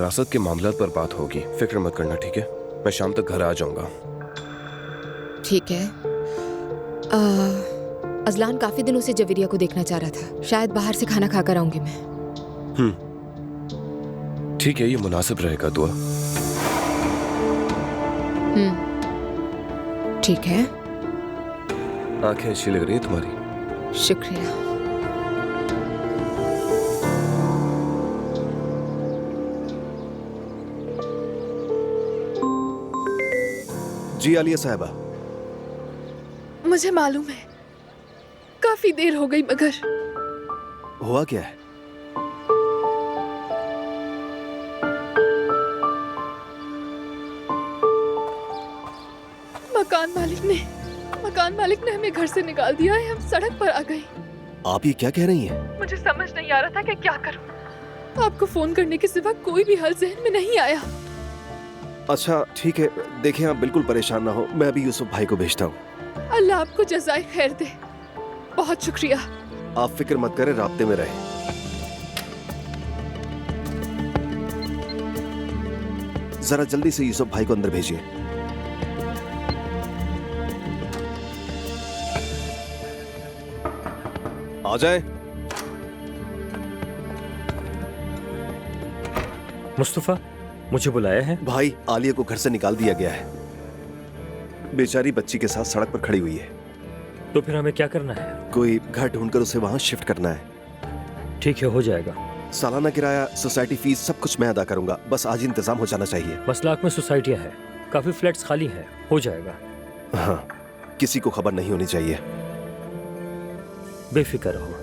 विरासत के मामलात पर बात होगी, फिक्र मत करना, ठीक है? मैं शाम तक घर आ जाऊंगा। ठीक है। अजलान काफी दिनों से जवेरिया को देखना चाह रहा था। शायद बाहर से खाना खाकर आऊंगी मैं। ठीक है, ये मुनासिब रहेगा दुआ। ठीक है। आंखें अच्छी लग रही हैं तुम्हारी। शुक्रिया। जी आलिया साहिबा। मुझे मालूम है काफी देर हो गई, मगर हुआ क्या है? मकान मालिक ने हमें घर से निकाल दिया है। हम सड़क पर आ गए। आप ये क्या कह रही हैं? मुझे समझ नहीं आ रहा था कि क्या करूं। आपको फोन करने के सिवा कोई भी हल जहन में नहीं आया। अच्छा ठीक है, देखिए आप बिल्कुल परेशान ना हो, मैं अभी यूसुफ भाई को भेजता हूँ। अल्लाह आपको जज़ाए खैर दे। बहुत शुक्रिया। आप फिक्र मत करें, राब्ते में रहें। जरा जल्दी से यूसुफ भाई को अंदर भेजिए। आ जाए। मुस्तफा, मुझे बुलाया है? भाई, आलिया को घर से निकाल दिया गया है। बेचारी बच्ची के साथ सड़क पर खड़ी हुई है। तो फिर हमें क्या करना है? कोई घर ढूंढकर उसे वहां शिफ्ट करना है। ठीक है, हो जाएगा। सालाना किराया, सोसाइटी फीस सब कुछ मैं अदा करूंगा। बस आज इंतजाम हो जाना चाहिए। मसलाक में सोसाइटियां हैं, काफी फ्लैट्स खाली हैं, हो जाएगा। हाँ, किसी को खबर नहीं होनी चाहिए। बेफिक्र रहो।